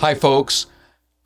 Hi, folks.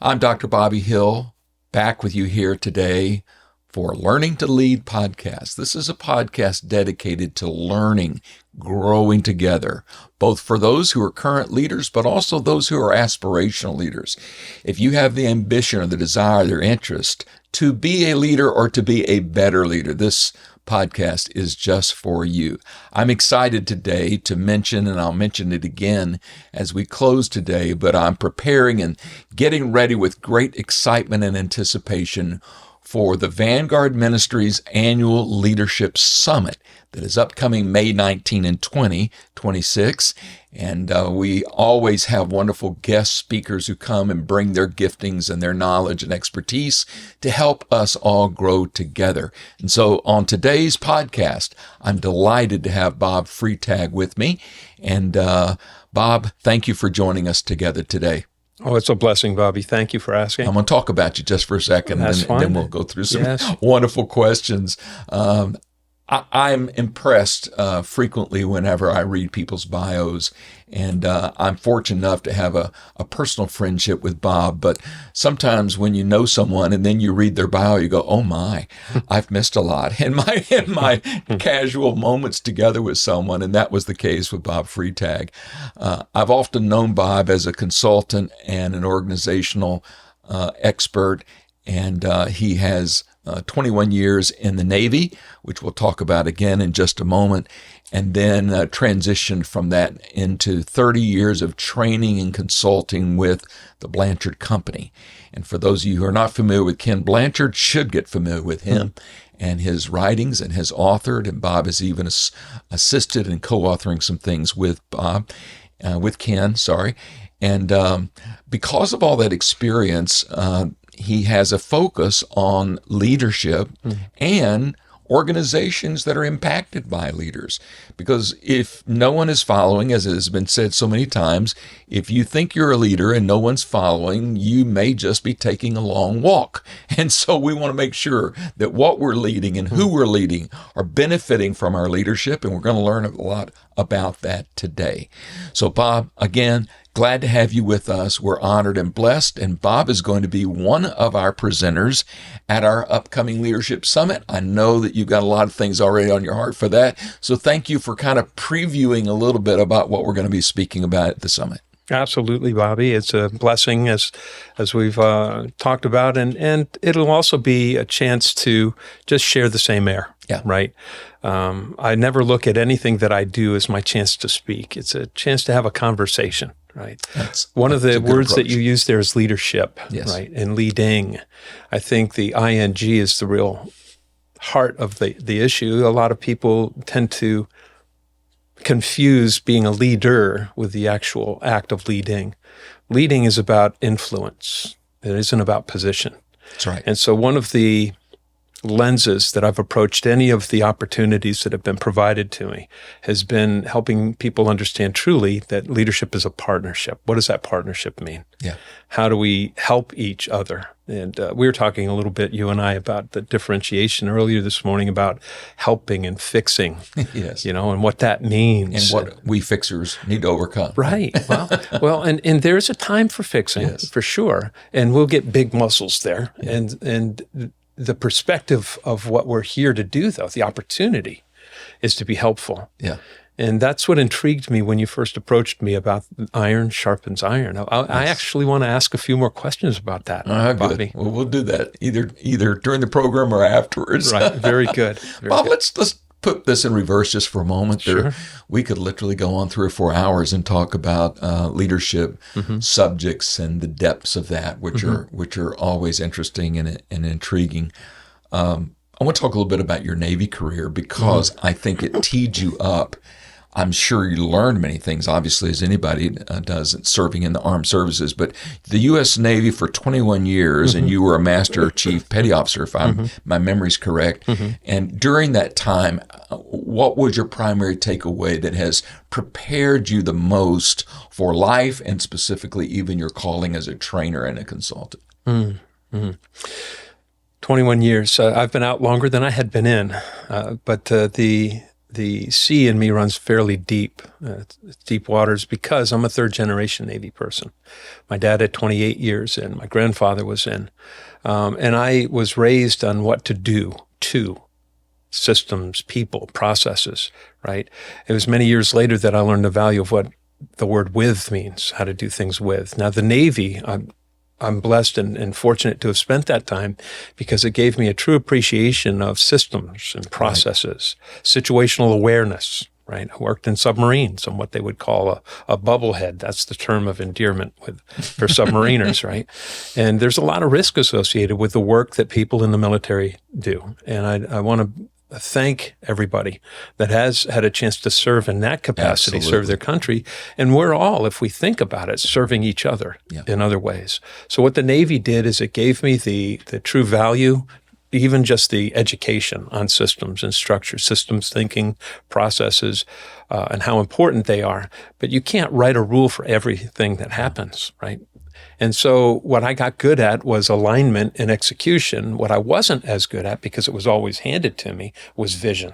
I'm Dr. Bobby Hill, back with you here today for Learning to Lead podcast. This is a podcast dedicated to learning, growing together, both for those who are current leaders, but also those who are aspirational leaders. If you have the ambition or the desire, their interest to be a leader or to be a better leader, this podcast is just for you. I'm excited today to mention, and I'll mention it again as we close today, but I'm preparing and getting ready with great excitement and anticipation for the Vanguard Ministries Annual Leadership Summit that is upcoming May 19 and 20, 26. And we always have wonderful guest speakers who come and bring their giftings and their knowledge and expertise to help us all grow together. And so on today's podcast, I'm delighted to have Bob Freytag with me. And Bob, thank you for joining us together today. Oh, it's a blessing, Bobby. Thank you for asking. I'm going to talk about you just for a second, and then we'll go through some wonderful questions. I'm impressed frequently whenever I read people's bios, and I'm fortunate enough to have a personal friendship with Bob. But sometimes when you know someone and then you read their bio, you go, "Oh my, I've missed a lot in my casual moments together with someone." And that was the case with Bob Freytag. I've often known Bob as a consultant and an organizational expert, and he has 21 years in the Navy, which we'll talk about again in just a moment, and then transitioned from that into 30 years of training and consulting with the Blanchard Company. And for those of you who are not familiar with Ken Blanchard, should get familiar with him and his writings, and has authored, and Bob has even assisted in co-authoring some things with Ken. And because of all that experience, he has a focus on leadership and organizations that are impacted by leaders. Because if no one is following, as has been said so many times, if you think you're a leader and no one's following, you may just be taking a long walk. And so we want to make sure that what we're leading and who we're leading are benefiting from our leadership. And we're going to learn a lot about that today. So Bob, again, glad to have you with us. We're honored and blessed. And Bob is going to be one of our presenters at our upcoming Leadership Summit. I know that you've got a lot of things already on your heart for that. So thank you for kind of previewing a little bit about what we're going to be speaking about at the summit. Absolutely, Bobby. It's a blessing as we've talked about, and it'll also be a chance to just share the same air. Yeah. Right. I never look at anything that I do as my chance to speak. It's a chance to have a conversation. Right. One of the words that you use there is leadership. Yes. Right. And leading. I think the ing is the real heart of the issue. A lot of people tend to confuse being a leader with the actual act of leading. Leading is about influence. It isn't about position. That's right. And so one of the lenses that I've approached any of the opportunities that have been provided to me has been helping people understand truly that leadership is a partnership. What does that partnership mean? Yeah. How do we help each other? And we were talking a little bit, you and I, about the differentiation earlier this morning about helping and fixing. Yes. And what that means. And what we fixers need to overcome. Right. Well, and there's a time for fixing, yes, for sure. And we'll get big muscles there. Yeah. And the perspective of what we're here to do, though, the opportunity is to be helpful. Yeah. And that's what intrigued me when you first approached me about iron sharpens iron. I actually want to ask a few more questions about that, Bobby. Good. Well, we'll do that either during the program or afterwards. Right. Very good. Bob, let's put this in reverse just for a moment. Sure. We could literally go on 3 or 4 hours and talk about leadership subjects and the depths of that, which are always interesting and intriguing. I want to talk a little bit about your Navy career because I think it teed you up. I'm sure you learned many things, obviously, as anybody does serving in the armed services. But the U.S. Navy for 21 years, and you were a Master Chief Petty Officer, if my memory's correct. And during that time, what was your primary takeaway that has prepared you the most for life and specifically even your calling as a trainer and a consultant? 21 years. I've been out longer than I had been in, but the the sea in me runs fairly deep, deep waters, because I'm a third-generation Navy person. My dad had 28 years in, my grandfather was in, and I was raised on what to do to systems, people, processes, right? It was many years later that I learned the value of what the word with means, how to do things with. Now, the Navy, I'm blessed and fortunate to have spent that time because it gave me a true appreciation of systems and processes, situational awareness, right? I worked in submarines on what they would call a bubblehead. That's the term of endearment for submariners, right? And there's a lot of risk associated with the work that people in the military do. And I want to thank everybody that has had a chance to serve in that capacity, Absolutely. serve their country. And we're all, if we think about it, serving each other in other ways. So what the Navy did is it gave me the true value, even just the education on systems and structures, systems thinking, processes, and how important they are. But you can't write a rule for everything that happens, right? And so what I got good at was alignment and execution. What I wasn't as good at, because it was always handed to me, was vision.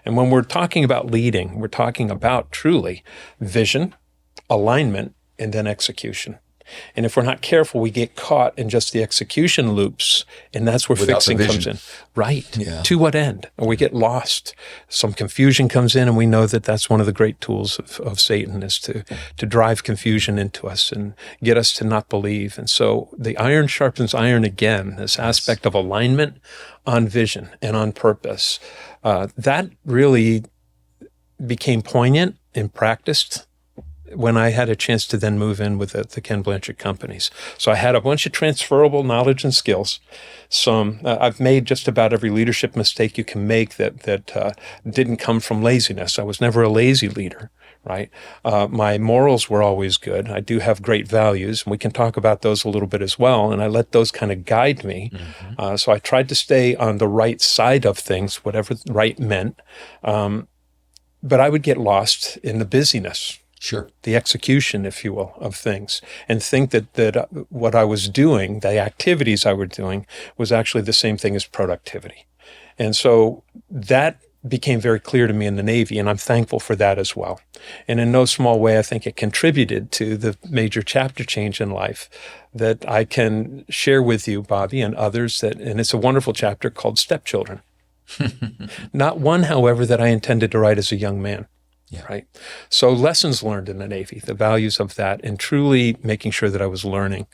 And when we're talking about leading, we're talking about truly vision, alignment, and then execution. And if we're not careful, we get caught in just the execution loops, and that's where fixing comes in. Right. Yeah. To what end? Or we get lost. Some confusion comes in, and we know that that's one of the great tools of Satan, is to drive confusion into us and get us to not believe. And so the iron sharpens iron again, this aspect of alignment on vision and on purpose. That really became poignant and practiced when I had a chance to then move in with the Ken Blanchard companies. So I had a bunch of transferable knowledge and skills. I've made just about every leadership mistake you can make that didn't come from laziness. I was never a lazy leader, right? My morals were always good. I do have great values, and we can talk about those a little bit as well. And I let those kind of guide me. Mm-hmm. So I tried to stay on the right side of things, whatever right meant. But I would get lost in the busyness. Sure. The execution, if you will, of things, and think that what I was doing, the activities I were doing, was actually the same thing as productivity. And so that became very clear to me in the Navy, and I'm thankful for that as well. And in no small way, I think it contributed to the major chapter change in life that I can share with you, Bobby, and others, and it's a wonderful chapter called Stepchildren. Not one, however, that I intended to write as a young man. Yeah. Right. So lessons learned in the Navy, the values of that, and truly making sure that I was learning,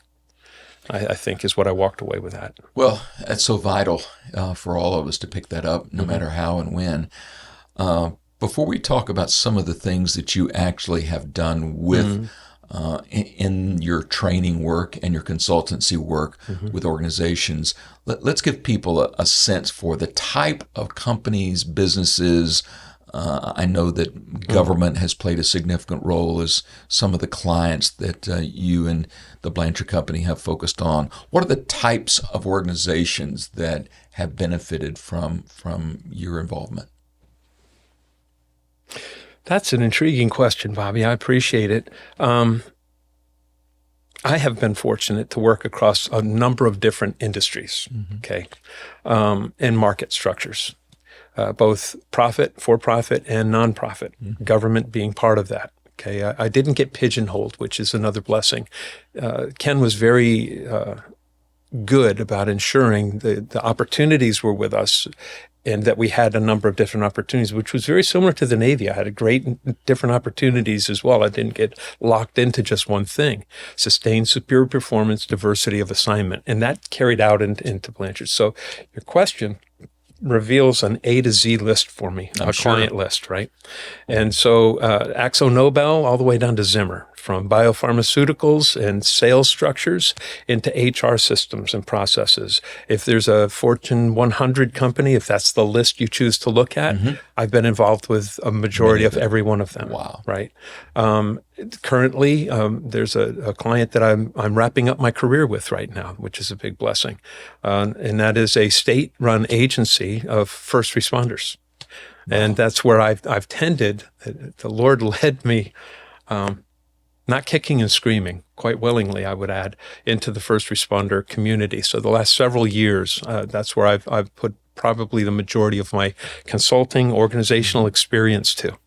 I think, is what I walked away with that. Well, that's so vital for all of us to pick that up, no matter how and when. Before we talk about some of the things that you actually have done with in your training work and your consultancy work with organizations, let's give people a sense for the type of companies, businesses. I know that government has played a significant role as some of the clients that you and the Blanchard Company have focused on. What are the types of organizations that have benefited from your involvement? That's an intriguing question, Bobby. I appreciate it. I have been fortunate to work across a number of different industries, and market structures. Both profit, for-profit, and nonprofit, government being part of that. Okay, I didn't get pigeonholed, which is another blessing. Ken was very good about ensuring the opportunities were with us, and that we had a number of different opportunities, which was very similar to the Navy. I had a great different opportunities as well. I didn't get locked into just one thing. Sustained superior performance, diversity of assignment, and that carried out into Blanchard. So your question reveals an A to Z list for me, client list, right? And so Axo Nobel all the way down to Zimmer, from biopharmaceuticals and sales structures into HR systems and processes. If there's a Fortune 100 company, if that's the list you choose to look at, I've been involved with a majority of every one of them. Wow. Right? Currently, there's a client that I'm wrapping up my career with right now, which is a big blessing. And that is a state-run agency of first responders. Wow. And that's where I've tended. The Lord led me, not kicking and screaming, quite willingly, I would add, into the first responder community. So the last several years, that's where I've put probably the majority of my consulting organizational experience too.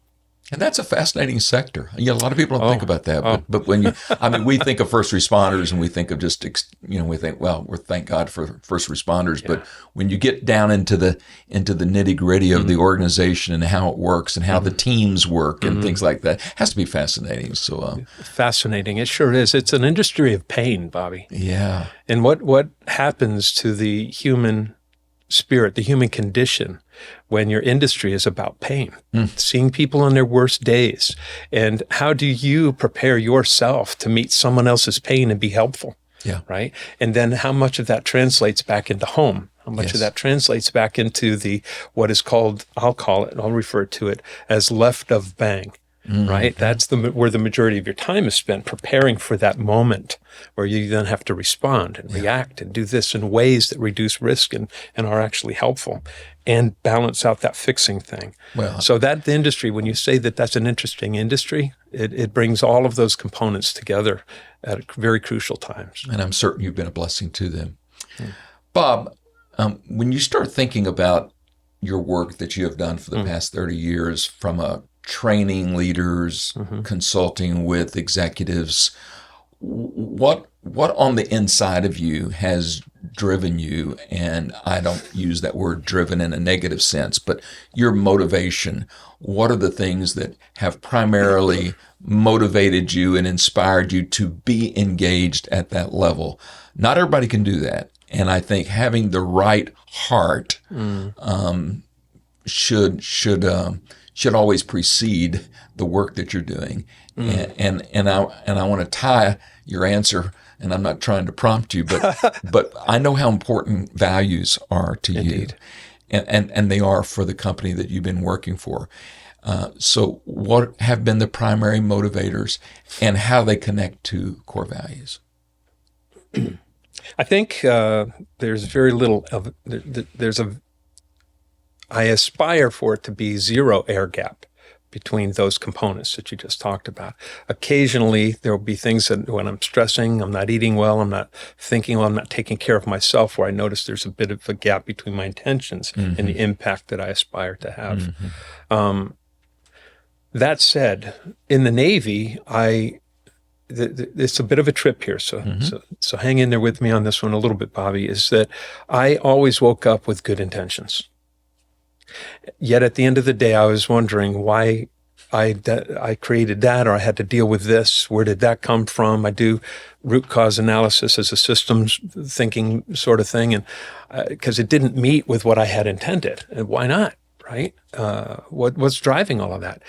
And that's a fascinating sector. A lot of people don't think about that, but when we think of first responders and we think of just, we think, well, we're thank God for first responders. Yeah. But when you get down into the nitty gritty of the organization and how it works and how the teams work and things like that, it has to be fascinating. So fascinating. It sure is. It's an industry of pain, Bobby. Yeah. And what happens to the human spirit, the human condition, when your industry is about pain, seeing people on their worst days. And how do you prepare yourself to meet someone else's pain and be helpful? Yeah. Right. And then how much of that translates back into home? How much of that translates back into what is called, I'll refer to it as left of bang. Right? That's where the majority of your time is spent, preparing for that moment where you then have to respond and react and do this in ways that reduce risk and are actually helpful and balance out that fixing thing. Well, so that the industry, when you say that that's an interesting industry, it brings all of those components together at very crucial times. And I'm certain you've been a blessing to them. Bob, when you start thinking about your work that you have done for the past 30 years from a training leaders, consulting with executives, what on the inside of you has driven you? And I don't use that word driven in a negative sense, but your motivation. What are the things that have primarily motivated you and inspired you to be engaged at that level? Not everybody can do that. And I think having the right heart should always precede the work that you're doing. And I want to tie your answer, and I'm not trying to prompt you, but I know how important values are to Indeed. you, and they are for the company that you've been working for. So what have been the primary motivators and how they connect to core values? I think there's very little of I aspire for it to be zero air gap between those components that you just talked about. Occasionally, there will be things that when I'm stressing, I'm not eating well, I'm not thinking well, I'm not taking care of myself, where I notice there's a bit of a gap between my intentions and the impact that I aspire to have. That said, in the Navy, it's a bit of a trip here, so hang in there with me on this one a little bit, Bobby, is that I always woke up with good intentions. Yet at the end of the day, I was wondering why I created that, or I had to deal with this. Where did that come from? I do root cause analysis as a systems thinking sort of thing, and because it didn't meet with what I had intended. And why not, right? What's driving all of that?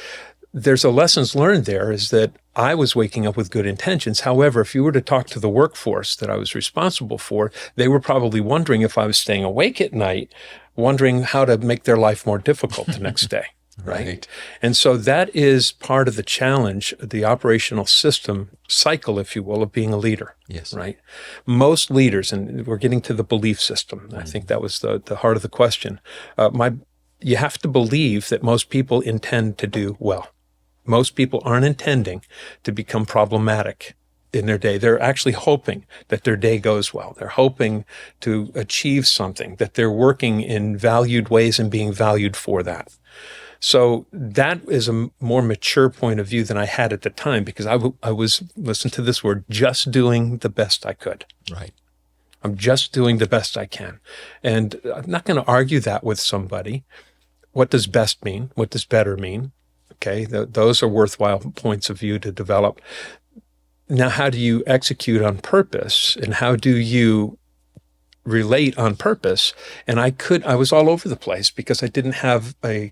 There's a lessons learned there is that I was waking up with good intentions. However, if you were to talk to the workforce that I was responsible for, they were probably wondering if I was staying awake at night, wondering how to make their life more difficult the next day. Right. And so that is part of the challenge, the operational system cycle, if you will, of being a leader. Yes. Right. Most leaders, and we're getting to the belief system. I think that was the heart of the question. You have to believe that most people intend to do well. Most people aren't intending to become problematic in their day. They're actually hoping that their day goes well. They're hoping to achieve something, that they're working in valued ways and being valued for that. So that is a more mature point of view than I had at the time, because I was, listen to this word, just doing the best I could. Right. I'm just doing the best I can. And I'm not going to argue that with somebody. What does best mean? What does better mean? Okay, those are worthwhile points of view to develop. Now, how do you execute on purpose, and how do you relate on purpose? And I was all over the place because I didn't have a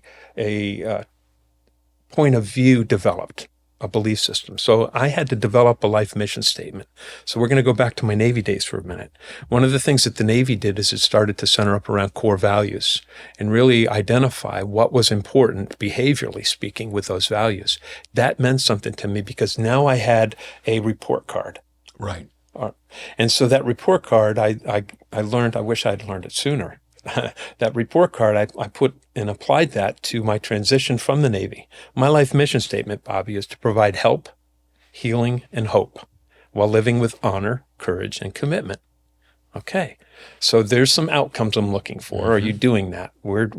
point of view developed, a belief system. So I had to develop a life mission statement. So we're going to go back to my Navy days for a minute. One of the things that the Navy did is it started to center up around core values and really identify what was important, behaviorally speaking, with those values. That meant something to me because now I had a report card. Right. And so that report card, I learned, I wish I'd learned it sooner. That report card, I put and applied that to my transition from the Navy. My life mission statement, Bobby, is to provide help, healing, and hope while living with honor, courage, and commitment. Okay. So there's some outcomes I'm looking for. Mm-hmm. Are you doing that? Were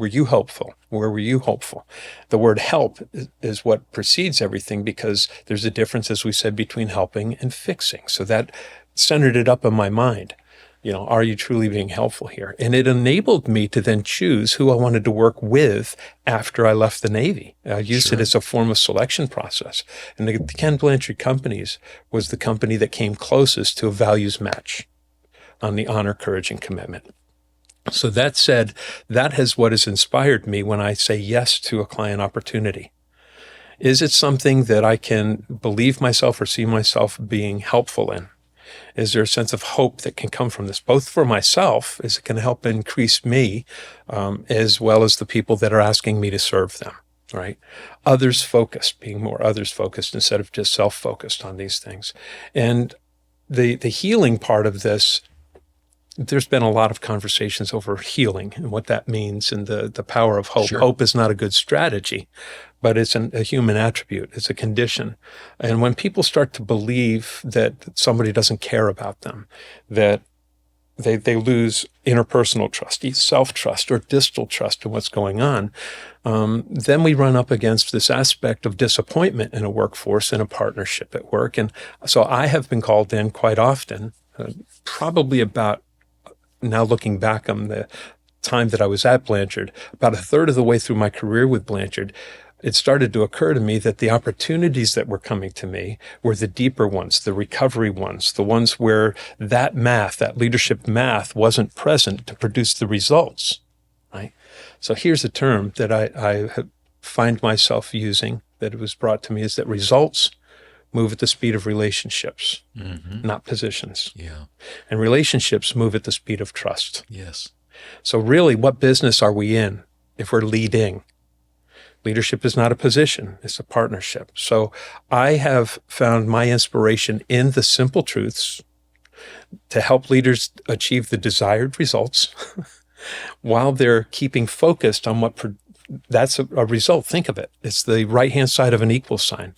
you helpful? Where were you hopeful? The word help is what precedes everything, because there's a difference, as we said, between helping and fixing. So that centered it up in my mind. Are you truly being helpful here? And it enabled me to then choose who I wanted to work with after I left the Navy. I used it as a form of selection process. And the Ken Blanchard companies was the company that came closest to a values match on the honor, courage, and commitment. So that said, that is what has inspired me when I say yes to a client opportunity. Is it something that I can believe myself or see myself being helpful in? Is there a sense of hope that can come from this, both for myself, is it going to help increase me, as well as the people that are asking me to serve them, right? Others focused, being more others focused instead of just self-focused on these things. And the healing part of this, there's been a lot of conversations over healing and what that means and the power of hope. Sure. Hope is not a good strategy, but it's a human attribute. It's a condition. And when people start to believe that somebody doesn't care about them, that they lose interpersonal trust, self-trust, or distal trust in what's going on, then we run up against this aspect of disappointment in a workforce, in a partnership at work. And so I have been called in quite often, probably about, now looking back on the time that I was at Blanchard, about a third of the way through my career with Blanchard, it started to occur to me that the opportunities that were coming to me were the deeper ones, the recovery ones, the ones where that math, that leadership math, wasn't present to produce the results, right? So here's a term that I find myself using, that it was brought to me, is that results move at the speed of relationships, not positions. Yeah. And relationships move at the speed of trust. Yes. So really, what business are we in if we're leading? Leadership is not a position, it's a partnership. So I have found my inspiration in the simple truths to help leaders achieve the desired results while they're keeping focused on that's a result. Think of it. It's the right-hand side of an equal sign,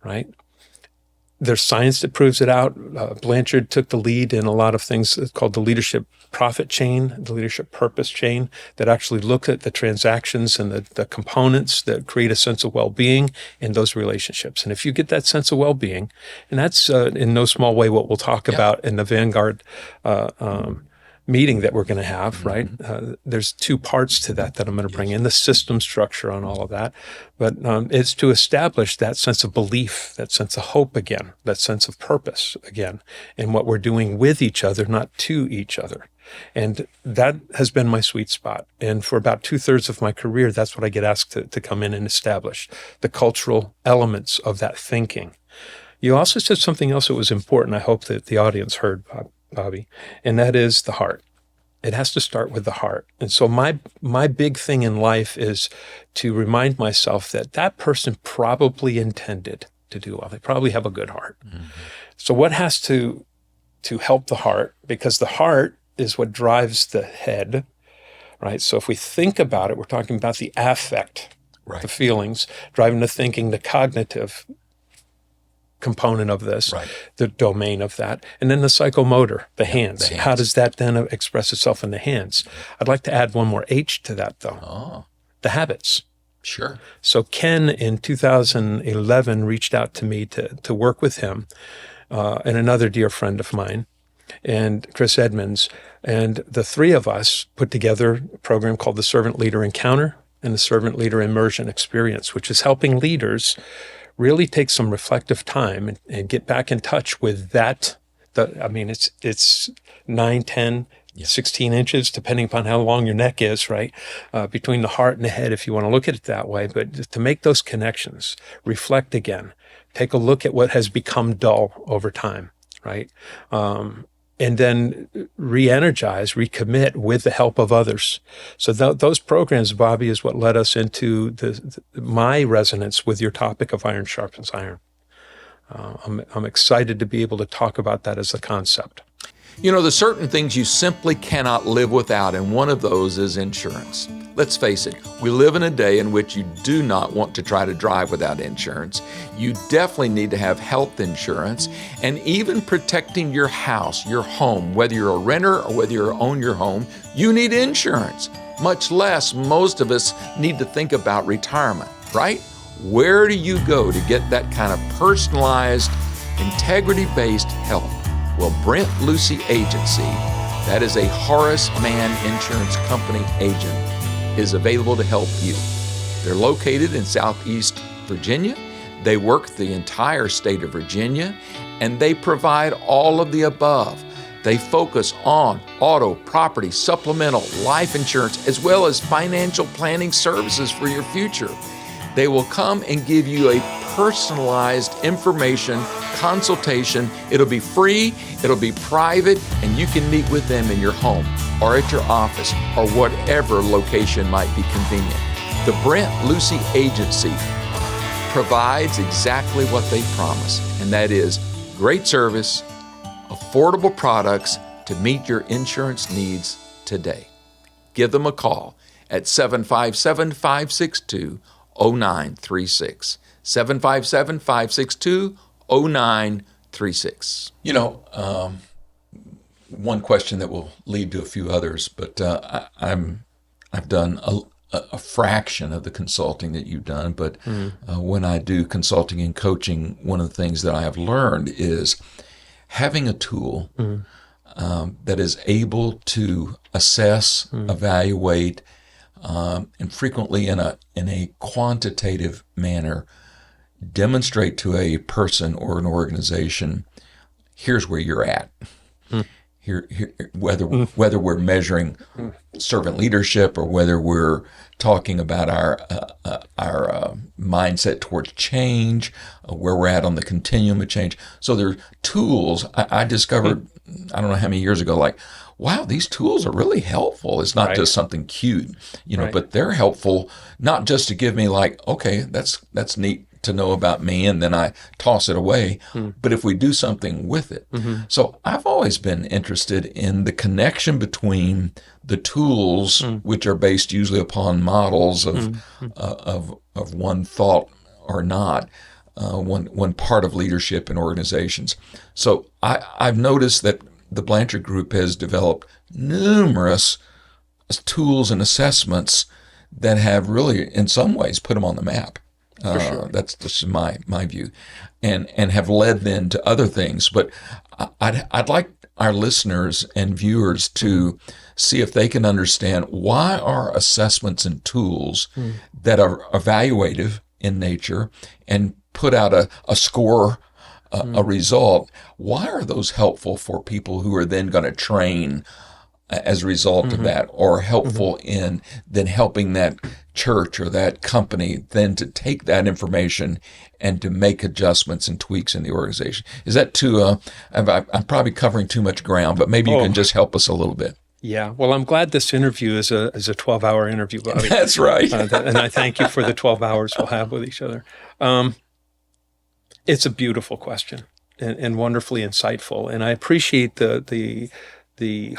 right? There's science that proves it out. Blanchard took the lead in a lot of things called the leadership profit chain, the leadership purpose chain, that actually look at the transactions and the components that create a sense of well-being in those relationships. And if you get that sense of well-being, and that's in no small way what we'll talk about in the Vanguard meeting that we're going to have, right? There's two parts to that I'm going to bring in, the system structure on all of that. But it's to establish that sense of belief, that sense of hope again, that sense of purpose again, in what we're doing with each other, not to each other. And that has been my sweet spot. And for about 2/3 of my career, that's what I get asked to come in and establish, the cultural elements of that thinking. You also said something else that was important, I hope that the audience heard, Bobby, and that is the heart. It has to start with the heart. And so my big thing in life is to remind myself that person probably intended to do well. They probably have a good heart. So what has to help the heart? Because the heart is what drives the head, right? So if we think about it, we're talking about the affect, right, the feelings, driving the thinking, the cognitive component of this, right, the domain of that, and then the psychomotor, the hands. How does that then express itself in the hands? I'd like to add one more H to that, though. The habits. Sure. So Ken in 2011 reached out to me to work with him and another dear friend of mine, and Chris Edmonds, and the three of us put together a program called the Servant Leader Encounter and the Servant Leader Immersion Experience, which is helping leaders really take some reflective time and get back in touch with that. It's 9, 10, 16 inches, depending upon how long your neck is, right? Between the heart and the head, if you want to look at it that way. But to make those connections, reflect again, take a look at what has become dull over time, right? And then re-energize, recommit with the help of others. So those programs, Bobby, is what led us into my resonance with your topic of iron sharpens iron. I'm excited to be able to talk about that as a concept. There's certain things you simply cannot live without, and one of those is insurance. Let's face it, we live in a day in which you do not want to try to drive without insurance. You definitely need to have health insurance, and even protecting your house, your home, whether you're a renter or whether you own your home, you need insurance. Much less, most of us need to think about retirement, right? Where do you go to get that kind of personalized, integrity-based help? Well, Brent Lucie Agency, that is a Horace Mann Insurance Company agent, is available to help you. They're located in Southeast Virginia. They work the entire state of Virginia, and they provide all of the above. They focus on auto, property, supplemental, life insurance, as well as financial planning services for your future. They will come and give you a personalized information consultation. It'll be free, it'll be private, and you can meet with them in your home or at your office or whatever location might be convenient. The Brent Lucie Agency provides exactly what they promise, and that is great service, affordable products to meet your insurance needs today. Give them a call at 757-562-0936. 757-562-0936. One question that will lead to a few others, but I've done a fraction of the consulting that you've done, but when I do consulting and coaching, one of the things that I have learned is having a tool that is able to assess, evaluate, and frequently in a quantitative manner, demonstrate to a person or an organization, here's where you're at. Here, whether we're measuring servant leadership or whether we're talking about our mindset towards change, where we're at on the continuum of change. So there are tools I discovered, I don't know how many years ago, like, wow, these tools are really helpful. It's not just something cute, but they're helpful not just to give me like, okay, that's neat to know about me, and then I toss it away, but if we do something with it. So I've always been interested in the connection between the tools, which are based usually upon models of one thought or not, one part of leadership in organizations. So I've noticed that the Blanchard Group has developed numerous tools and assessments that have really, in some ways, put them on the map. Sure. That's just my view, and have led then to other things. But I'd like our listeners and viewers to see if they can understand why are assessments and tools that are evaluative in nature and put out a score, a result. Why are those helpful for people who are then going to train as a result of that, or helpful in then helping that church or that company then to take that information and to make adjustments and tweaks in the organization? Is that too, I'm probably covering too much ground, but maybe you can just help us a little bit. Yeah, well, I'm glad this interview is a 12-hour interview, Bobby. That's right. And I thank you for the 12 hours we'll have with each other. It's a beautiful question and wonderfully insightful, and I appreciate the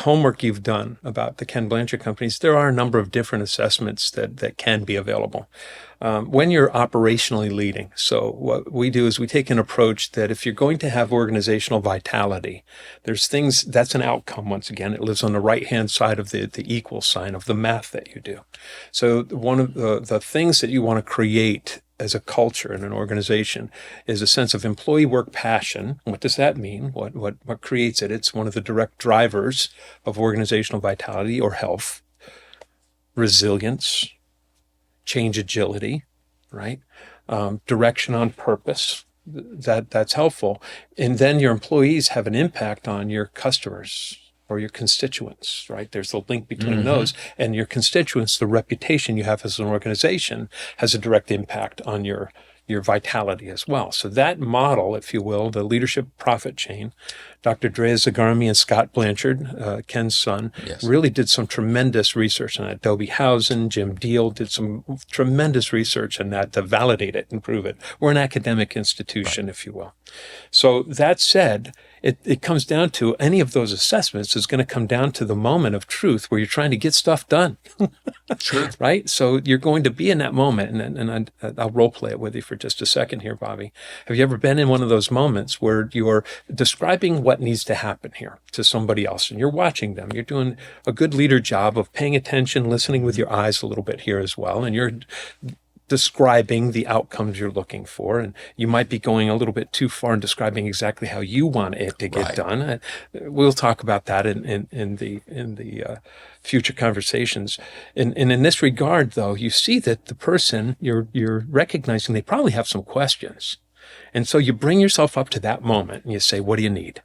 homework you've done about the Ken Blanchard companies. There are a number of different assessments that can be available. When you're operationally leading, so what we do is we take an approach that if you're going to have organizational vitality, there's things, that's an outcome once again. It lives on the right-hand side of the equal sign of the math that you do. So one of the things that you want to create as a culture in an organization is a sense of employee work passion. What does that mean? What creates it? It's one of the direct drivers of organizational vitality or health. Resilience, change agility, right? Direction on purpose. That's helpful. And then your employees have an impact on your customers or your constituents, right? There's a link between those. And your constituents, the reputation you have as an organization, has a direct impact on your your vitality as well. So that model, if you will, the leadership profit chain, Dr. Drea Zagarmi and Scott Blanchard, Ken's son, really did some tremendous research on it. Dobie Housen, Jim Deal did some tremendous research on that to validate it and prove it. We're an academic institution, if you will. So that said, it comes down to any of those assessments is going to come down to the moment of truth where you're trying to get stuff done. Sure. Right? So you're going to be in that moment, and I'll role play it with you for just a second here, Bobby. Have you ever been in one of those moments where you're describing what needs to happen here to somebody else, and you're watching them? You're doing a good leader job of paying attention, listening with your eyes a little bit here as well, and you're describing the outcomes you're looking for, and you might be going a little bit too far in describing exactly how you want it to get done. We'll talk about that in the future conversations. And in this regard, though, you see that the person you're recognizing, they probably have some questions, and so you bring yourself up to that moment and you say, "What do you need?"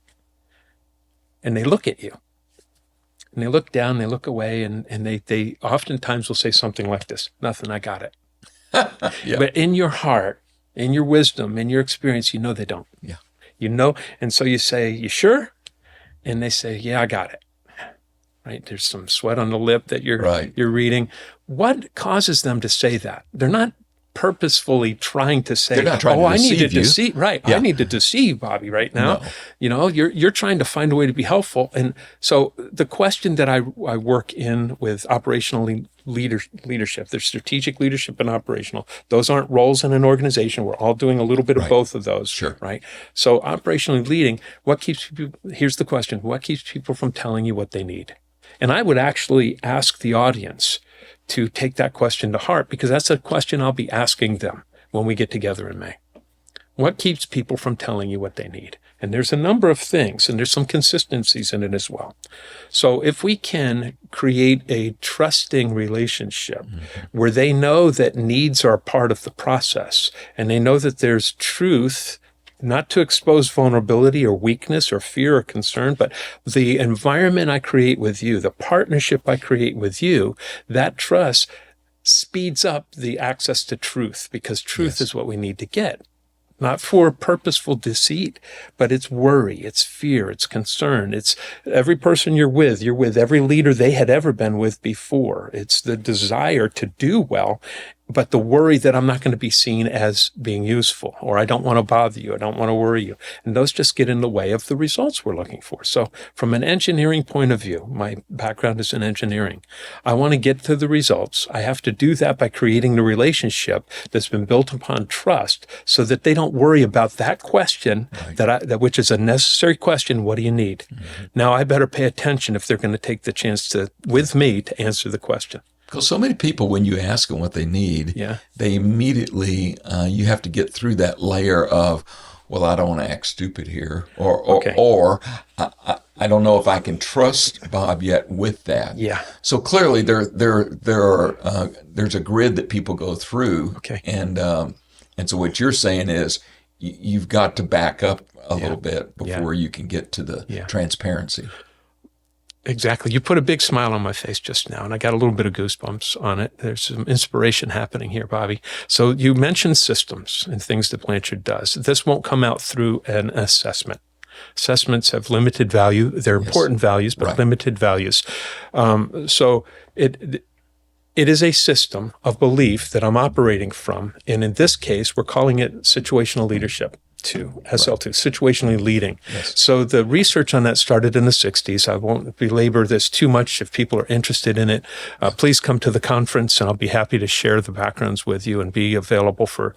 And they look at you, and they look down, they look away, and they oftentimes will say something like this: "Nothing, I got it." But in your heart, in your wisdom, in your experience, you know they don't. Yeah. You know, and so you say, "You sure?" And they say, "Yeah, I got it." Right? There's some sweat on the lip that you're reading. What causes them to say that? They're not purposefully trying to say, I need to deceive. Right. Yeah. I need to deceive Bobby right now. No. You know, you're trying to find a way to be helpful. And so the question that I work in with operational leadership, there's strategic leadership and operational. Those aren't roles in an organization. We're all doing a little bit of both of those. Sure. Right. So operationally leading, here's the question: what keeps people from telling you what they need? And I would actually ask the audience to take that question to heart, because that's a question I'll be asking them when we get together in May. What keeps people from telling you what they need? And there's a number of things, and there's some consistencies in it as well. So if we can create a trusting relationship where they know that needs are a part of the process, and they know that there's truth, not to expose vulnerability or weakness or fear or concern, but the environment I create with you, the partnership I create with you, that trust speeds up the access to truth, because truth is what we need to get. Not for purposeful deceit, but it's worry, it's fear, it's concern. It's every person you're with every leader they had ever been with before. It's the desire to do well, but the worry that I'm not going to be seen as being useful, or I don't want to bother you, I don't want to worry you. And those just get in the way of the results we're looking for. So from an engineering point of view, my background is in engineering. I want to get to the results. I have to do that by creating the relationship that's been built upon trust, so that they don't worry about that question, that which is a necessary question: what do you need? Now I better pay attention if they're going to take the chance with me to answer the question. Because so many people, when you ask them what they need, they immediately, you have to get through that layer of, well, I don't want to act stupid here, or I don't know if I can trust Bob yet with that. Yeah. So clearly there's a grid that people go through. Okay. And so what you're saying is you've got to back up a little bit before you can get to the transparency. Exactly. You put a big smile on my face just now, and I got a little bit of goosebumps on it. There's some inspiration happening here, Bobby. So you mentioned systems and things that Blanchard does. This won't come out through an assessment. Assessments have limited value. They're important values, but limited values. So it is a system of belief that I'm operating from. And in this case, we're calling it situational leadership. SL2, situationally leading. Yes. So the research on that started in the 60s. I won't belabor this too much. If people are interested in it, please come to the conference, and I'll be happy to share the backgrounds with you and be available for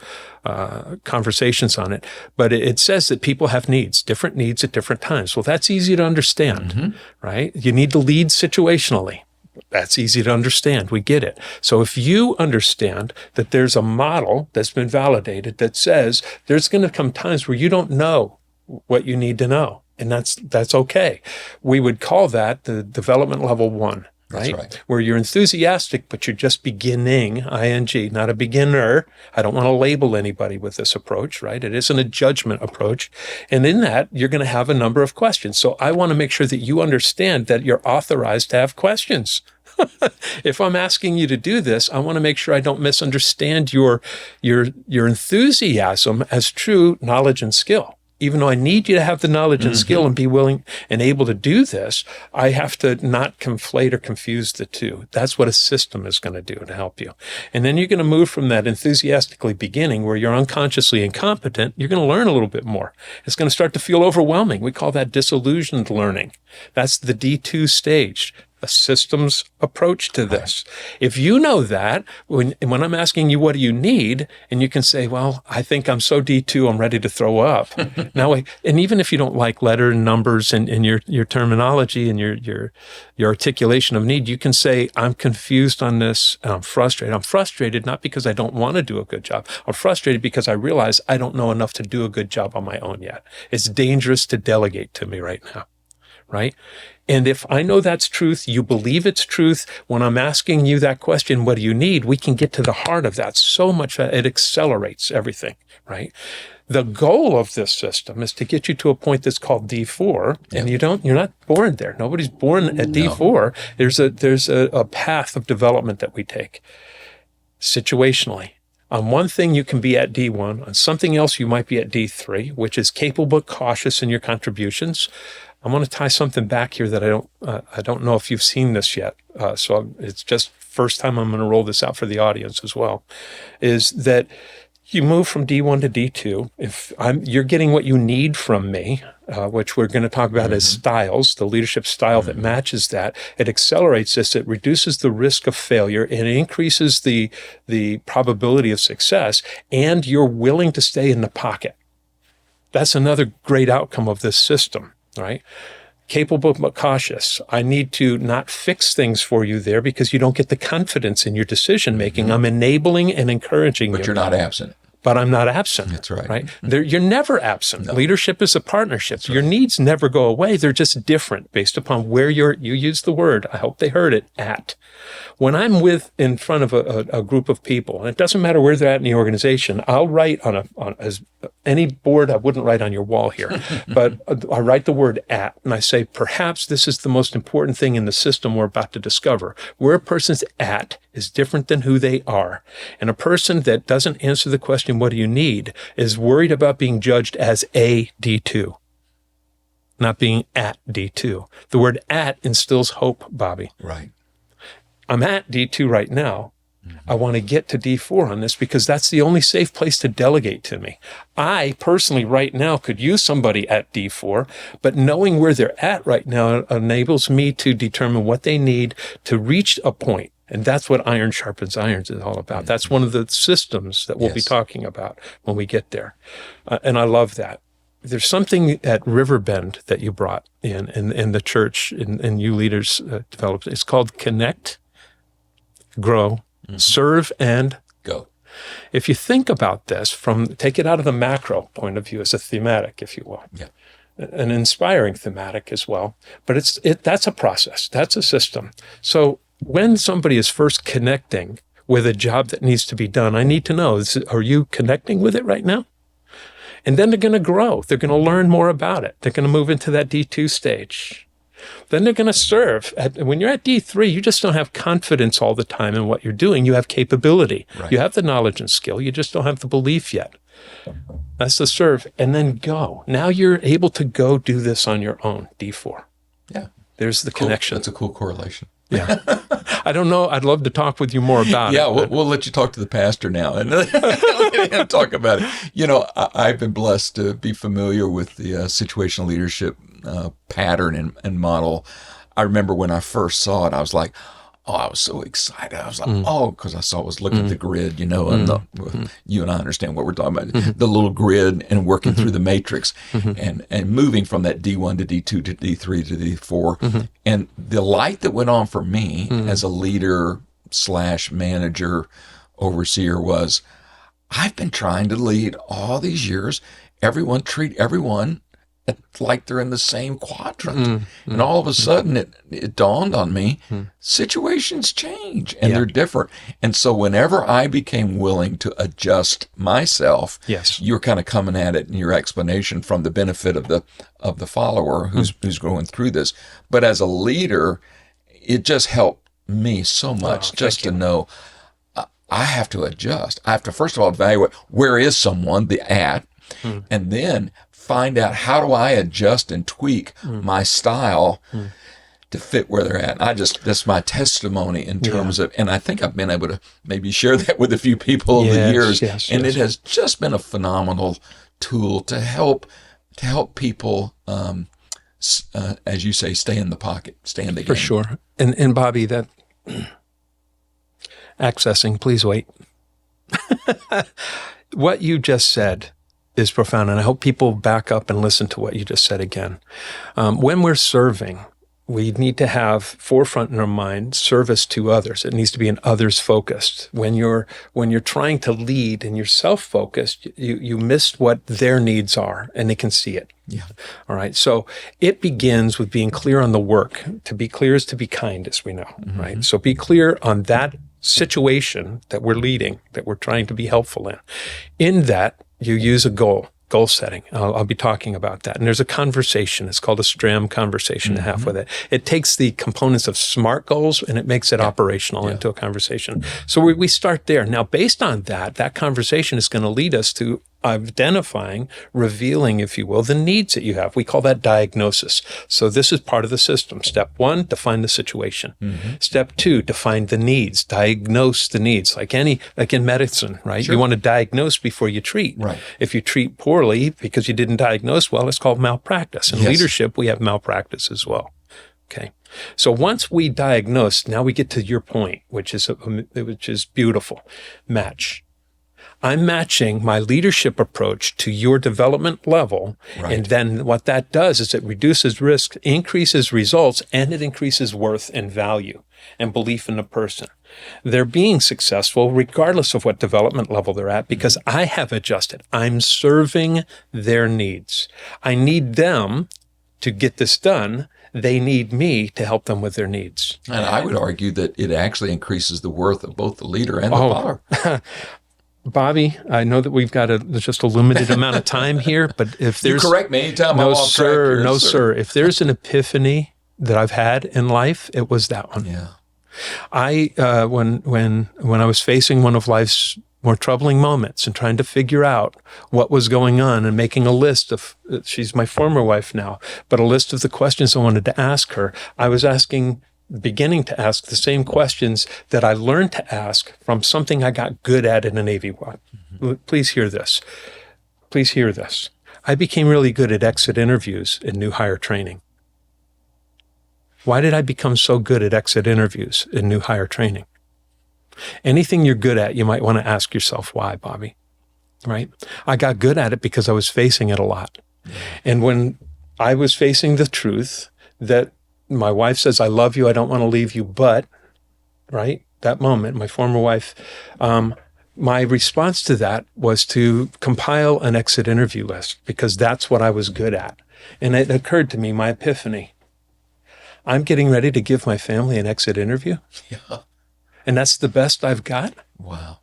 conversations on it. But it says that people have different needs at different times. Well, that's easy to understand, right? You need to lead situationally. That's easy to understand. We get it. So if you understand that there's a model that's been validated that says there's going to come times where you don't know what you need to know, and that's okay. We would call that the development level 1. Right? That's right. Where you're enthusiastic, but you're just beginning, ing, not a beginner. I don't want to label anybody with this approach, right? It isn't a judgment approach. And in that, you're going to have a number of questions. So I want to make sure that you understand that you're authorized to have questions. If I'm asking you to do this, I want to make sure I don't misunderstand your enthusiasm as true knowledge and skill. Even though I need you to have the knowledge and skill and be willing and able to do this, I have to not conflate or confuse the two. That's what a system is going to do to help you. And then you're going to move from that enthusiastically beginning where you're unconsciously incompetent. You're going to learn a little bit more. It's going to start to feel overwhelming. We call that disillusioned learning. That's the D2 stage. A systems approach to this. If you know that, when I'm asking you, what do you need? And you can say, well, I think I'm so D2, I'm ready to throw up. Now, and even if you don't like letter and numbers and your terminology and your articulation of need, you can say, I'm confused on this and I'm frustrated. I'm frustrated not because I don't want to do a good job. I'm frustrated because I realize I don't know enough to do a good job on my own yet. It's dangerous to delegate to me right now. Right? And if I know that's truth, you believe it's truth, when I'm asking you that question, what do you need? We can get to the heart of that so much that it accelerates everything, right? The goal of this system is to get you to a point that's called D4, and you're not born there. Nobody's born at D4. There's a path of development that we take situationally. On one thing, you can be at D1. On something else, you might be at D3, which is capable but cautious in your contributions. I want to tie something back here that I don't know if you've seen this yet. So it's just first time I'm going to roll this out for the audience as well, is that you move from D1 to D2. If you're getting what you need from me, which we're going to talk about as styles, the leadership style that matches that, it accelerates this, it reduces the risk of failure, and it increases the probability of success, and you're willing to stay in the pocket. That's another great outcome of this system. Right? Capable but cautious. I need to not fix things for you there because you don't get the confidence in your decision making. I'm enabling and encouraging you. But you're not absent. But I'm not absent. That's right. Right? You're never absent. No. Leadership is a partnership. Your needs never go away. They're just different based upon where you use the word. I hope they heard it, at. When I'm in front of a group of people, and it doesn't matter where they're at in the organization, I'll write on any board. I wouldn't write on your wall here, but I write the word at, and I say, perhaps this is the most important thing in the system we're about to discover. Where a person's at is different than who they are. And a person that doesn't answer the question, what do you need, is worried about being judged as a D2, not being at D2. The word at instills hope, Bobby. Right. I'm at D2 right now. I want to get to D4 on this because that's the only safe place to delegate to me. I personally right now could use somebody at D4, but knowing where they're at right now enables me to determine what they need to reach a point. And that's what Iron Sharpens Irons is all about. That's one of the systems that we'll be talking about when we get there. And I love that. There's something at Riverbend that you brought in the church and you leaders developed. It's called Connect, Grow, Serve, and Go. If you think about this, take it out of the macro point of view as a thematic, if you will. Yeah. An inspiring thematic as well. But that's a process. That's a system. So when somebody is first connecting with a job that needs to be done, I need to know, are you connecting with it right now? And then they're going to grow. They're going to learn more about it. They're going to move into that D2 stage. Then they're going to serve. When you're at D3, you just don't have confidence all the time in what you're doing. You have capability. Right. You have the knowledge and skill. You just don't have the belief yet. That's the serve. And then go. Now you're able to go do this on your own, D4. Yeah. There's the connection. That's a cool correlation. Yeah. I don't know. I'd love to talk with you more about it. Yeah, we'll let you talk to the pastor now and let him talk about it. You know, I've been blessed to be familiar with the situational leadership pattern and model. I remember when I first saw it, I was like, I was so excited. I was like, because I was looking at the grid, you know, and you and I understand what we're talking about, the little grid and working through the matrix and moving from that D1 to D2 to D3 to D4. And the light that went on for me as a leader / manager, overseer was, I've been trying to lead all these years, treat everyone like they're in the same quadrant. And all of a sudden it dawned on me, situations change and they're different. And so whenever I became willing to adjust myself, you're kind of coming at it in your explanation from the benefit of the follower who's going through this. But as a leader, it just helped me so much just to know I have to adjust. I have to, first of all, evaluate where is someone, and then find out how do I adjust and tweak my style to fit where they're at. That's my testimony in terms of, and I think I've been able to maybe share that with a few people over the years. It has just been a phenomenal tool to help people, as you say, stay in the pocket, stay in the game. For sure. And Bobby, that accessing, please wait. What you just said is profound, and I hope people back up and listen to what you just said again. When we're serving, we need to have forefront in our mind service to others. It needs to be an others focused. When you're trying to lead and you're self-focused, you miss what their needs are, and they can see it. Yeah. All right. So it begins with being clear on the work. To be clear is to be kind, as we know. Right. So be clear on that situation that we're leading, that we're trying to be helpful in. In that, you use a goal setting. I'll be talking about that. And there's a conversation. It's called a STRAM conversation to have with it. It takes the components of SMART goals and it makes it operational into a conversation. So we start there. Now, based on that conversation is going to lead us to identifying, revealing, if you will, the needs that you have. We call that diagnosis. So this is part of the system. Step 1, define the situation. Step 2, define the needs, diagnose the needs. Like in medicine, right? Sure. You want to diagnose before you treat. Right. If you treat poorly because you didn't diagnose well, it's called malpractice. In leadership, we have malpractice as well. Okay. So once we diagnose, now we get to your point, which is beautiful. Match. I'm matching my leadership approach to your development level. Right. And then what that does is it reduces risk, increases results, and it increases worth and value and belief in the person. They're being successful regardless of what development level they're at because I have adjusted. I'm serving their needs. I need them to get this done. They need me to help them with their needs. And I would argue that it actually increases the worth of both the leader and the follower. Bobby, I know that we've got just a limited amount of time here, but if there's... You correct me anytime I'm off track here, No, sir. If there's an epiphany that I've had in life, it was that one. Yeah. When I was facing one of life's more troubling moments and trying to figure out what was going on and making a list of, she's my former wife now, but a list of the questions I wanted to ask her, I was beginning to ask the same questions that I learned to ask from something I got good at in the Navy. Please hear this. Please hear this. I became really good at exit interviews in new hire training. Why did I become so good at exit interviews in new hire training? Anything you're good at, you might want to ask yourself why, Bobby, right? I got good at it because I was facing it a lot. And when I was facing the truth that my wife says, I love you, I don't want to leave you, but, right, that moment, my former wife, my response to that was to compile an exit interview list because that's what I was good at. And it occurred to me, my epiphany, I'm getting ready to give my family an exit interview. Yeah. And that's the best I've got. Wow.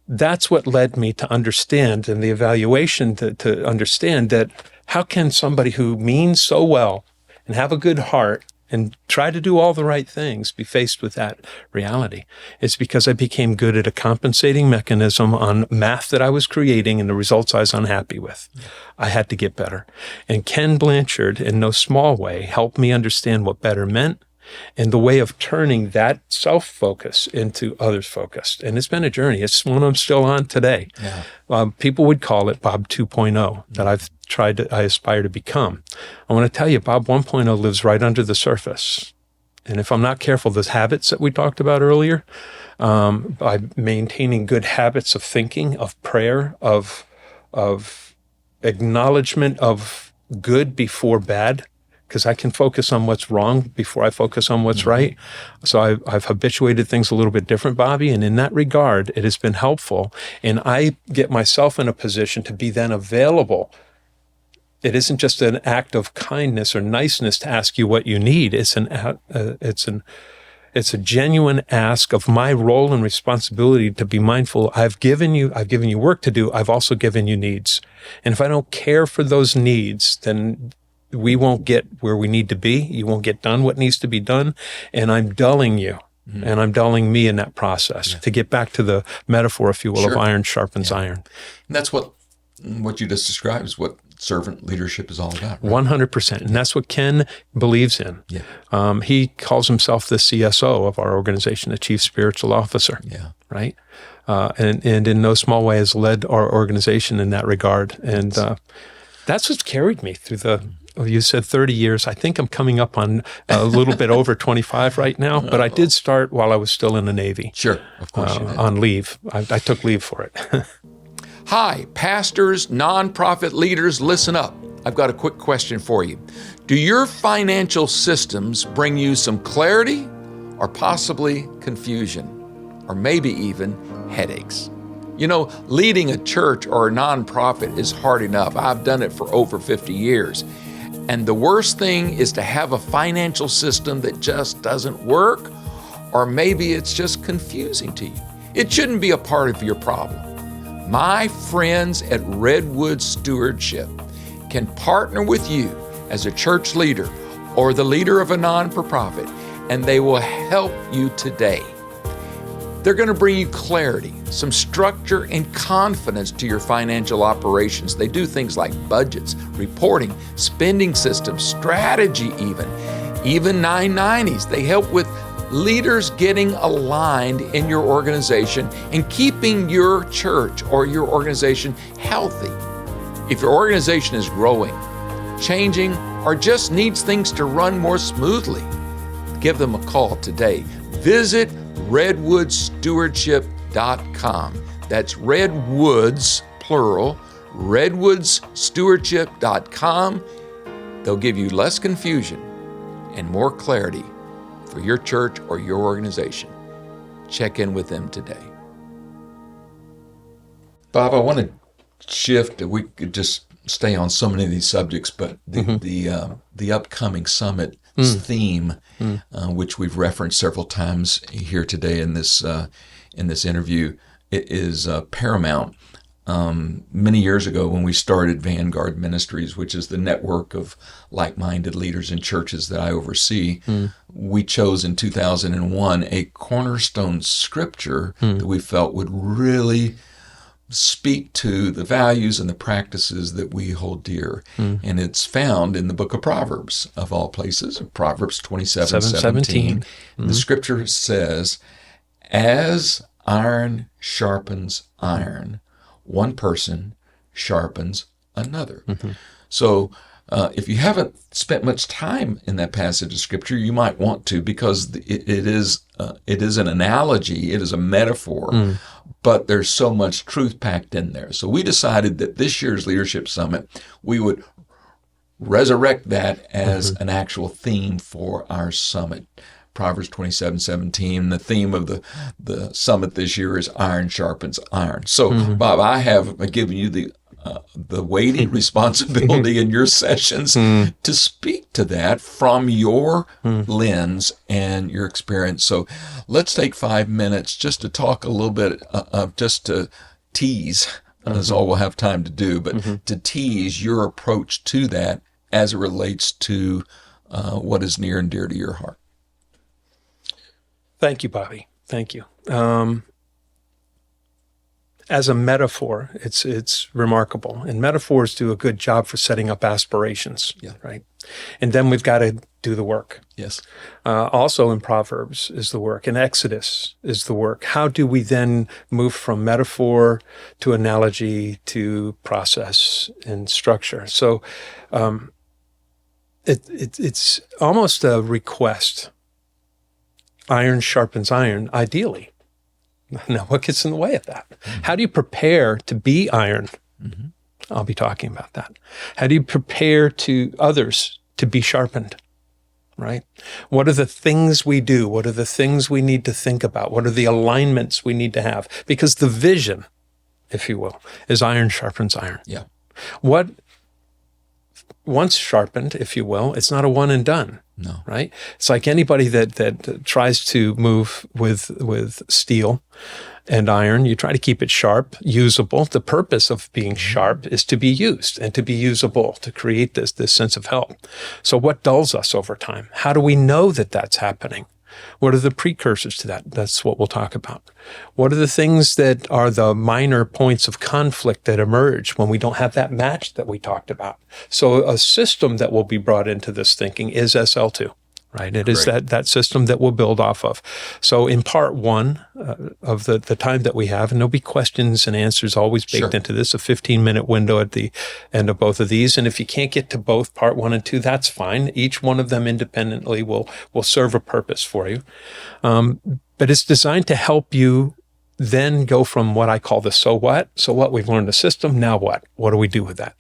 That's what led me to understand and the evaluation to understand that how can somebody who means so well and have a good heart and try to do all the right things be faced with that reality? It's because I became good at a compensating mechanism on math that I was creating and the results I was unhappy with. I had to get better. And Ken Blanchard, in no small way, helped me understand what better meant and the way of turning that self-focus into others-focused. And it's been a journey. It's one I'm still on today. Yeah. People would call it Bob 2.0 that I aspire to become. I want to tell you, Bob 1.0 lives right under the surface. And if I'm not careful, those habits that we talked about earlier, by maintaining good habits of thinking, of prayer, of acknowledgement of good before bad, because I can focus on what's wrong before I focus on what's right. So I've habituated things a little bit different, Bobby, and in that regard, it has been helpful. And I get myself in a position to be then available. It isn't just an act of kindness or niceness to ask you what you need. It's a genuine ask of my role and responsibility to be mindful. I've given you work to do. I've also given you needs. And if I don't care for those needs, then we won't get where we need to be. You won't get done what needs to be done. And I'm dulling you. And I'm dulling me in that process to get back to the metaphor, if you will, of iron sharpens iron. And that's what you just described is what servant leadership is all about. Right? 100%. And that's what Ken believes in. Yeah. He calls himself the CSO of our organization, the Chief Spiritual Officer. Yeah. Right? And in no small way has led our organization in that regard. And that's what's carried me through you said 30 years. I think I'm coming up on a little bit over 25 right now, but I did start while I was still in the Navy. Sure, of course you did. On leave. I took leave for it. Hi, pastors, nonprofit leaders, listen up. I've got a quick question for you. Do your financial systems bring you some clarity or possibly confusion or maybe even headaches? You know, leading a church or a nonprofit is hard enough. I've done it for over 50 years. And the worst thing is to have a financial system that just doesn't work, or maybe it's just confusing to you. It shouldn't be a part of your problem. My friends at Redwood Stewardship can partner with you as a church leader or the leader of a non-for-profit, and they will help you today. They're going to bring you clarity, some structure and confidence to your financial operations. They do things like budgets, reporting, spending systems, strategy even 990s. They help with leaders getting aligned in your organization and keeping your church or your organization healthy. If your organization is growing, changing, or just needs things to run more smoothly, give them a call today. Visit redwoodstewardship.com. That's Redwoods, plural, redwoodstewardship.com. They'll give you less confusion and more clarity for your church or your organization. Check in with them today. Bob, I want to shift. We could just stay on so many of these subjects, but the upcoming summit theme, which we've referenced several times here today in this interview, it is paramount. Many years ago, when we started Vanguard Ministries, which is the network of like-minded leaders in churches that I oversee, we chose in 2001 a cornerstone scripture that we felt would really speak to the values and the practices that we hold dear. And it's found in the book of Proverbs, of all places, Proverbs 27:17. The scripture says, as iron sharpens iron, one person sharpens another. So if you haven't spent much time in that passage of scripture, you might want to, because it is an analogy, it is a metaphor, but there's so much truth packed in there. So we decided that this year's Leadership Summit, we would resurrect that as an actual theme for our summit. Proverbs 27:17. The theme of the summit this year is iron sharpens iron. So, Bob, I have given you the weighty responsibility in your sessions to speak to that from your lens and your experience. So let's take 5 minutes just to talk a little bit, just to tease, that's all we'll have time to do, but to tease your approach to that as it relates to what is near and dear to your heart. Thank you, Bobby. Thank you. As a metaphor, it's remarkable. And metaphors do a good job for setting up aspirations, right? And then we've got to do the work. Yes. Also in Proverbs is the work. In Exodus is the work. How do we then move from metaphor to analogy to process and structure? So it's almost a request. Iron sharpens iron, ideally. Now, what gets in the way of that? How do you prepare to be iron? I'll be talking about that. How do you prepare to others to be sharpened, right? What are the things we do? What are the things we need to think about? What are the alignments we need to have? Because the vision, if you will, is iron sharpens iron. Yeah. What once sharpened, if you will, it's not a one and done. No. Right? It's like anybody that tries to move with steel and iron, you try to keep it sharp, usable. The purpose of being sharp is to be used and to be usable, to create this sense of help. So what dulls us over time? How do we know that that's happening? What are the precursors to that? That's what we'll talk about. What are the things that are the minor points of conflict that emerge when we don't have that match that we talked about? So a system that will be brought into this thinking is SL2. Right. It is that system that we'll build off of. So in part one of the time that we have, and there'll be questions and answers always baked into this, a 15-minute window at the end of both of these. And if you can't get to both part 1 and 2, that's fine. Each one of them independently will serve a purpose for you. But it's designed to help you then go from what I call the so what. So what? We've learned the system. Now what? What do we do with that?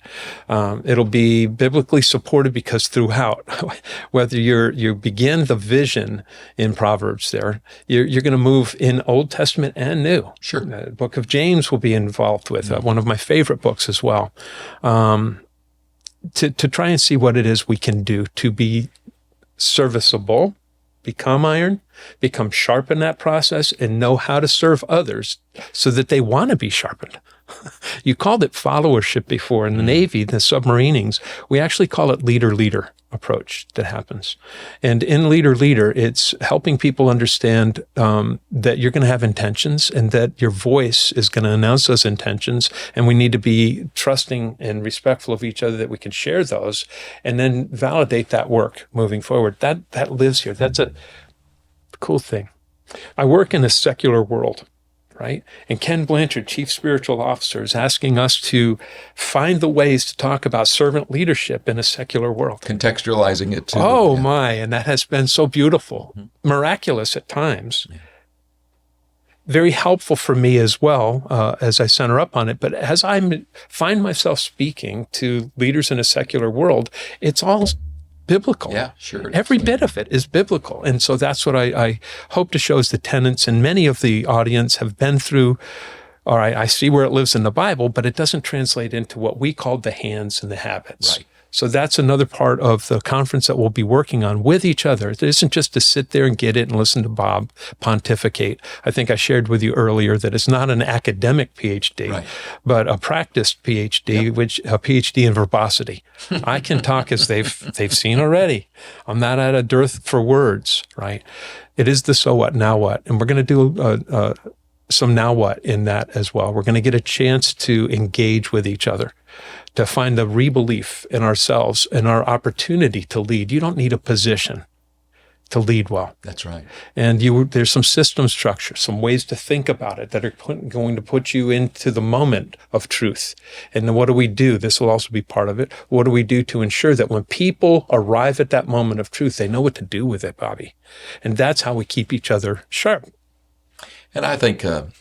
It'll be biblically supported because throughout, whether you begin the vision in Proverbs there, you're going to move in Old Testament and New. Sure. The book of James will be involved with one of my favorite books as well. To try and see what it is we can do to be serviceable, become iron, become sharp in that process, and know how to serve others so that they want to be sharpened. You called it followership before. In the Navy, the submarinings, we actually call it leader-leader approach that happens. And in leader-leader, it's helping people understand that you're going to have intentions and that your voice is going to announce those intentions. And we need to be trusting and respectful of each other that we can share those and then validate that work moving forward. That lives here. That's a cool thing. I work in a secular world. Right? And Ken Blanchard, Chief Spiritual Officer, is asking us to find the ways to talk about servant leadership in a secular world. Contextualizing it too. Oh, my. And that has been so beautiful, miraculous at times. Yeah. Very helpful for me as well, as I center up on it. But as I find myself speaking to leaders in a secular world, it's all biblical. Yeah, sure. Every bit of it is biblical. And so that's what I hope to show as the tenets. And many of the audience have been through, or I see where it lives in the Bible, but it doesn't translate into what we call the hands and the habits. Right. So that's another part of the conference that we'll be working on with each other. It isn't just to sit there and get it and listen to Bob pontificate. I think I shared with you earlier that it's not an academic PhD, but a practiced PhD, which a PhD in verbosity. I can talk as they've seen already. I'm not at a dearth for words, right? It is the so what, now what. And we're going to do some now what in that as well. We're going to get a chance to engage with each other, to find the rebelief in ourselves and our opportunity to lead. You don't need a position to lead well. That's right. And there's some system structure, some ways to think about it that are going to put you into the moment of truth. And then what do we do? This will also be part of it. What do we do to ensure that when people arrive at that moment of truth, they know what to do with it, Bobby? And that's how we keep each other sharp. And I think the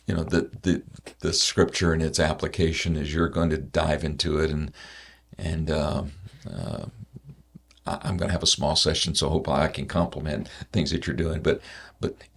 scripture and its application, as you're going to dive into it, and I'm going to have a small session, so hopefully I can complement things that you're doing. But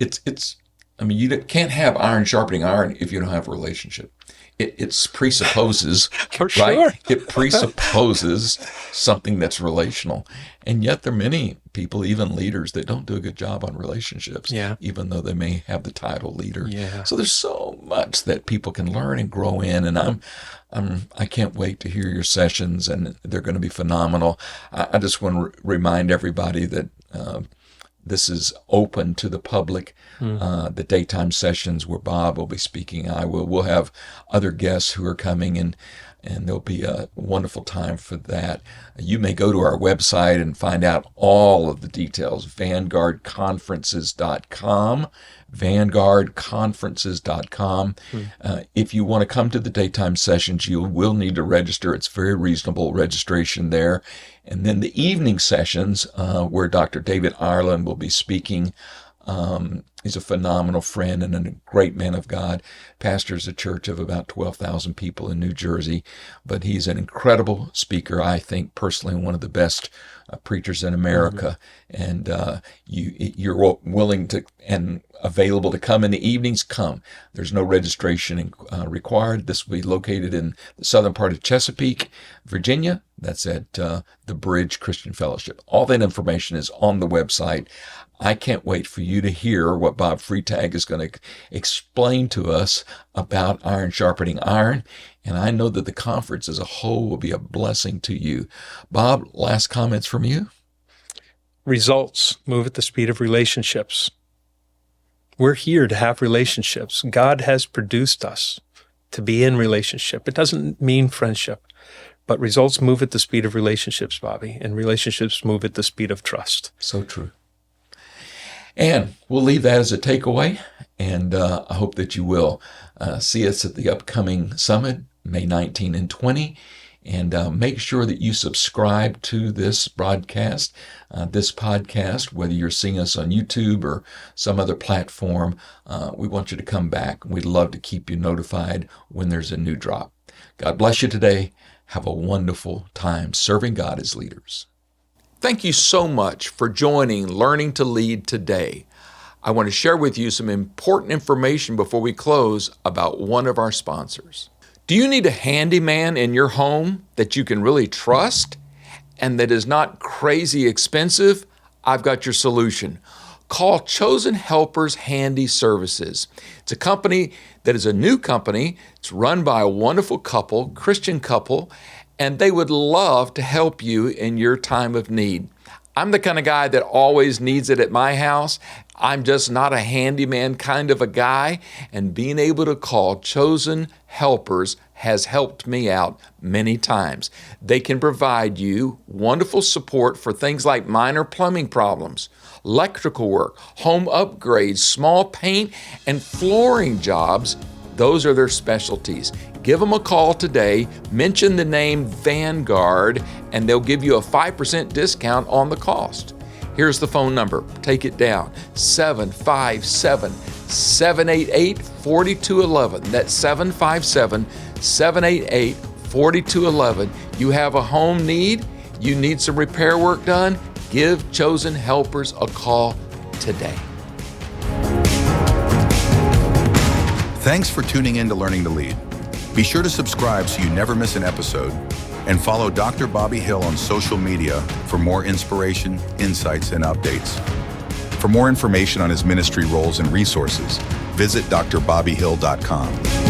it's I mean, you can't have iron sharpening iron if you don't have a relationship. It presupposes, For sure. right? It presupposes something that's relational. And yet there are many people, even leaders, that don't do a good job on relationships, even though they may have the title leader. Yeah. So there's so much that people can learn and grow in. And I can't wait to hear your sessions, and they're going to be phenomenal. I just want to remind everybody that this is open to the public. The daytime sessions where Bob will be speaking, we'll have other guests who are coming, and there'll be a wonderful time for that. You may go to our website and find out all of the details, vanguardconferences.com, vanguardconferences.com. If you want to come to the daytime sessions, you will need to register. It's very reasonable registration there. And then the evening sessions, where Dr. David Ireland will be speaking, He's a phenomenal friend and a great man of God. Pastors a church of about 12,000 people in New Jersey, but he's an incredible speaker. I think personally one of the best preachers in America. And you're willing to and available to come in the evenings, come. There's no registration required. This will be located in the southern part of Chesapeake, Virginia. That's at the Bridge Christian Fellowship. All that information is on the website. I can't wait for you to hear what Bob Freytag is going to explain to us about iron sharpening iron. And I know that the conference as a whole will be a blessing to you. Bob, last comments from you? Results move at the speed of relationships. We're here to have relationships. God has produced us to be in relationship. It doesn't mean friendship, but results move at the speed of relationships, Bobby, and relationships move at the speed of trust. So true. And we'll leave that as a takeaway, and I hope that you will see us at the upcoming summit, May 19 and 20, and make sure that you subscribe to this broadcast, this podcast, whether you're seeing us on YouTube or some other platform. We want you to come back. We'd love to keep you notified when there's a new drop. God bless you today. Have a wonderful time serving God as leaders. Thank you so much for joining Learning to Lead today. I want to share with you some important information before we close about one of our sponsors. Do you need a handyman in your home that you can really trust and that is not crazy expensive? I've got your solution. Call Chosen Helpers Handy Services. It's a company that is a new company. It's run by a wonderful couple, Christian couple, and they would love to help you in your time of need. I'm the kind of guy that always needs it at my house. I'm just not a handyman kind of a guy, and being able to call Chosen Helpers has helped me out many times. They can provide you wonderful support for things like minor plumbing problems, electrical work, home upgrades, small paint and flooring jobs. Those are their specialties. Give them a call today, mention the name Vanguard, and they'll give you a 5% discount on the cost. Here's the phone number. Take it down. 757-788-4211. That's 757-788-4211. You have a home need? You need some repair work done? Give Chosen Helpers a call today. Thanks for tuning in to Learning to Lead. Be sure to subscribe so you never miss an episode, and follow Dr. Bobby Hill on social media for more inspiration, insights, and updates. For more information on his ministry roles and resources, visit drbobbyhill.com.